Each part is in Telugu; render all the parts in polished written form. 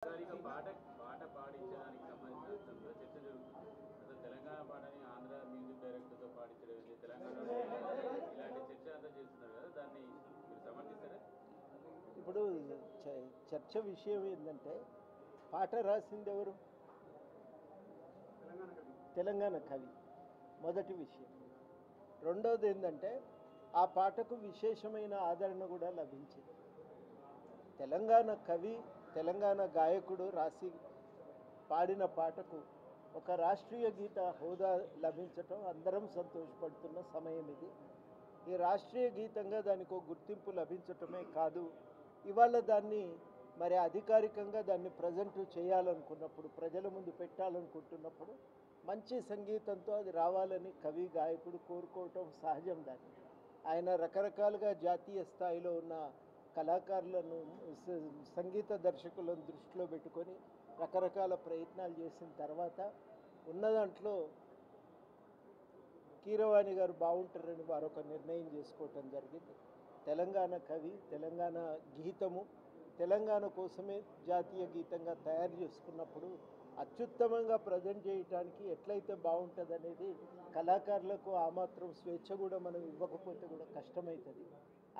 ఇక పాట పాడించడానికి సంబంధించిన చర్చ జరుగుతుంది. అసలు తెలంగాణ పాటని ఆంధ్ర మ్యూజిక్ డైరెక్టర్తో పాడించడం ఏంటి, తెలంగాణలో ఇలాంటి చర్చ అంతా చేస్తున్నారు కదా, దాన్ని మీరు సమర్థిస్తారా? ఇప్పుడు చర్చ విషయం ఏంటంటే, పాట రాసింది ఎవరు? తెలంగాణ కవి. మొదటి విషయం. రెండోది ఏంటంటే, ఆ పాటకు విశేషమైన ఆదరణ కూడా లభించింది. తెలంగాణ కవి, తెలంగాణ గాయకుడు రాసి పాడిన పాటకు ఒక రాష్ట్రీయ గీత హోదా లభించటం అందరం సంతోషపడుతున్న సమయం ఇది. ఈ రాష్ట్రీయ గీతంగా దానికి ఒక గుర్తింపు లభించటమే కాదు, ఇవాళ దాన్ని మరి అధికారికంగా దాన్ని ప్రజెంట్ చేయాలనుకున్నప్పుడు, ప్రజల ముందు పెట్టాలనుకుంటున్నప్పుడు మంచి సంగీతంతో అది రావాలని కవి గాయకుడు కోరుకోవటం సహజం. దాన్ని ఆయన రకరకాలుగా జాతీయ స్థాయిలో ఉన్న కళాకారులను, సంగీత దర్శకులను దృష్టిలో పెట్టుకొని రకరకాల ప్రయత్నాలు చేసిన తర్వాత ఉన్న దాంట్లో కీరవాణి గారు బాగుంటారని వారు ఒక నిర్ణయం చేసుకోవటం జరిగింది. తెలంగాణ కవి, తెలంగాణ గీతము తెలంగాణ కోసమే జాతీయ గీతంగా తయారు చేసుకున్నప్పుడు అత్యుత్తమంగా ప్రజెంట్ చేయడానికి ఎట్లయితే బాగుంటుంది అనేది కళాకారులకు ఆ మాత్రం స్వేచ్ఛ కూడా మనం ఇవ్వకపోతే కూడా కష్టమవుతుంది.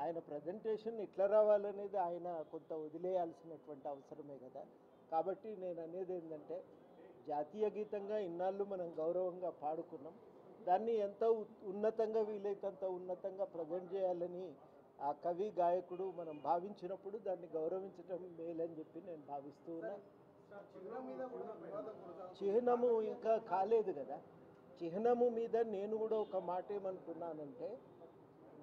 ఆయన ప్రజెంటేషన్ ఎట్లా రావాలనేది ఆయన కొంత వదిలేయాల్సినటువంటి అవసరమే కదా. కాబట్టి నేను అనేది ఏంటంటే, జాతీయ గీతంగా ఇన్నాళ్ళు మనం గౌరవంగా పాడుకున్నాం, దాన్ని ఎంత ఉన్నతంగా వీలైతే అంత ఉన్నతంగా ప్రజెంట్ చేయాలని ఆ కవి గాయకుడు మనం భావించినప్పుడు దాన్ని గౌరవించడం మేలని చెప్పి నేను భావిస్తూ ఉన్నా. చిహ్నము ఇంకా కాలేదు కదా. చిహ్నము మీద నేను కూడా ఒక మాట ఏమనుకున్నానంటే,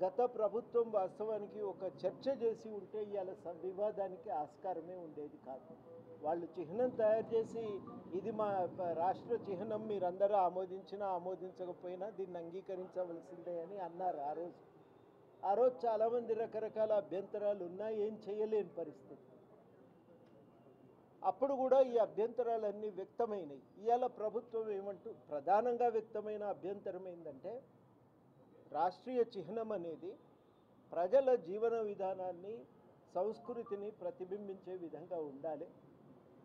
గత ప్రభుత్వం వాస్తవానికి ఒక చర్చ చేసి ఉంటే ఇవాళ వివాదానికి ఆస్కారమే ఉండేది కాదు. వాళ్ళు చిహ్నం తయారు చేసి ఇది మా రాష్ట్ర చిహ్నం, మీరందరూ ఆమోదించినా ఆమోదించకపోయినా దీన్ని అంగీకరించవలసిందే అని అన్నారు. ఆ రోజు చాలామంది రకరకాల అభ్యంతరాలు ఉన్నా ఏం చేయలేని పరిస్థితి. అప్పుడు కూడా ఈ అభ్యంతరాలన్నీ వ్యక్తమైనవి. ఇవాళ ప్రభుత్వం ఏమంటూ ప్రధానంగా వ్యక్తమైన అభ్యంతరం ఏంటంటే, రాష్ట్రీయ చిహ్నం అనేది ప్రజల జీవన విధానాన్ని, సంస్కృతిని ప్రతిబింబించే విధంగా ఉండాలి,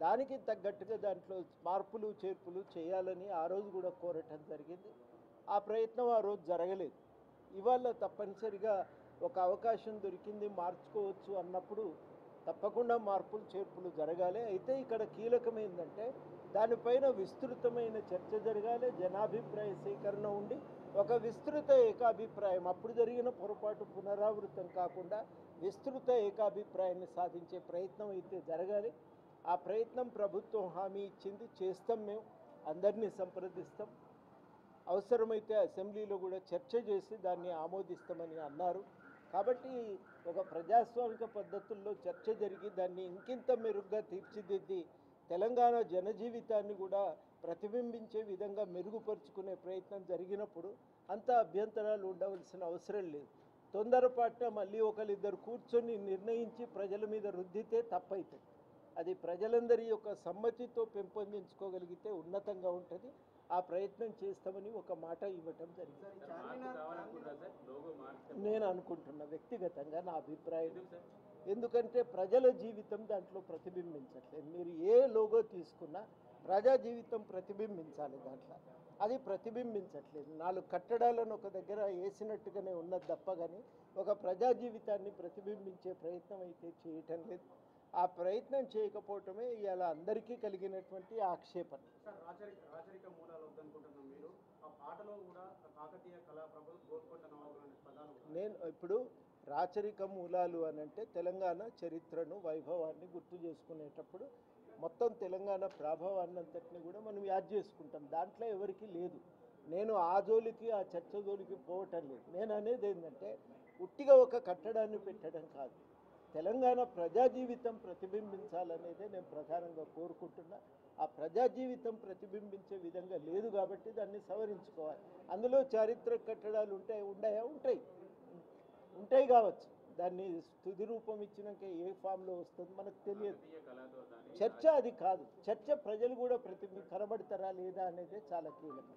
దానికి తగ్గట్టుగా దాంట్లో మార్పులు చేర్పులు చేయాలని ఆ రోజు కూడా కోరటం జరిగింది. ఆ ప్రయత్నం ఆ రోజు జరగలేదు. ఇవాళ తప్పనిసరిగా ఒక అవకాశం దొరికింది, మార్చుకోవచ్చు అన్నప్పుడు తప్పకుండా మార్పులు చేర్పులు జరగాలి. అయితే ఇక్కడ కీలకమైందంటే, దానిపైన విస్తృతమైన చర్చ జరగాలి, జనాభిప్రాయ సేకరణ ఉండి ఒక విస్తృత ఏకాభిప్రాయం, అప్పుడు జరిగిన పొరపాటు పునరావృతం కాకుండా విస్తృత ఏకాభిప్రాయాన్ని సాధించే ప్రయత్నం అయితే జరగాలి. ఆ ప్రయత్నం ప్రభుత్వం హామీ ఇచ్చింది, చేస్తాం. మేము అందరినీ సంప్రదిస్తాం, అవసరమైతే అసెంబ్లీలో కూడా చర్చ చేసి దాన్ని ఆమోదిస్తామని అన్నారు. కాబట్టి ఒక ప్రజాస్వామిక పద్ధతుల్లో చర్చ జరిగి దాన్ని ఇంకింత మెరుగ్గా తీర్చిదిద్ది తెలంగాణ జనజీవితాన్ని కూడా ప్రతిబింబించే విధంగా మెరుగుపరుచుకునే ప్రయత్నం జరిగినప్పుడు అంత అభ్యంతరాలు ఉండవలసిన అవసరం లేదు. తొందరపాటున మళ్ళీ ఒకరిద్దరు కూర్చొని నిర్ణయించి ప్రజల మీద రుద్దితే తప్పవుతుంది. అది ప్రజలందరి యొక్క సమ్మతితో పెంపొందించుకోగలిగితే ఉన్నతంగా ఉంటుంది. ఆ ప్రయత్నం చేస్తామని ఒక మాట ఇవ్వటం జరిగింది. నేను అనుకుంటున్నా వ్యక్తిగతంగా, నా అభిప్రాయం. ఎందుకంటే ప్రజల జీవితం దాంట్లో ప్రతిబింబించట్లేదు. మీరు ఏ లోగో తీసుకున్నా ప్రజా జీవితం ప్రతిబింబించాలి దాంట్లో, అది ప్రతిబింబించట్లేదు. 4 కట్టడాలను ఒక దగ్గర వేసినట్టుగానే ఉన్నది తప్ప కానీ ఒక ప్రజా జీవితాన్ని ప్రతిబింబించే ప్రయత్నం అయితే చేయటం లేదు. ఆ ప్రయత్నం చేయకపోవటమే ఇవాళ అందరికీ కలిగినటువంటి ఆక్షేపణ. రాచరిక మూలాలు వద్దనుకుంటున్నాం. మీరు ఆ పాటలో కూడా కాకతీయ కళా ప్రభుత్వం గోల్కొండ నవాబులు అనే పదాలు, నేను ఇప్పుడు రాచరిక మూలాలు అని అంటే తెలంగాణ చరిత్రను, వైభవాన్ని గుర్తు చేసుకునేటప్పుడు మొత్తం తెలంగాణ ప్రభావాన్ని అంతటిని కూడా మనం యాద్ చేసుకుంటాం. దాంట్లో ఎవరికి లేదు. నేను ఆ జోలికి, ఆ చర్చ జోలికి పోవటం లేదు. నేను అనేది ఏంటంటే, ఉట్టిగా ఒక కట్టడాన్ని పెట్టడం కాదు, తెలంగాణ ప్రజా జీవితం ప్రతిబింబించాలనేదే నేను ప్రధానంగా కోరుకుంటున్నా. ఆ ప్రజా జీవితం ప్రతిబింబించే విధంగా లేదు కాబట్టి దాన్ని సవరించుకోవాలి. అందులో చారిత్రక కట్టడాలు ఉంటాయి కావచ్చు. దాన్ని తుది రూపం ఇచ్చినాక ఏ ఫామ్లో వస్తుంది మనకు తెలియదు. చర్చ అది కాదు. చర్చ ప్రజలు కూడా కనబడతారా లేదా అనేదే చాలా కీలకం.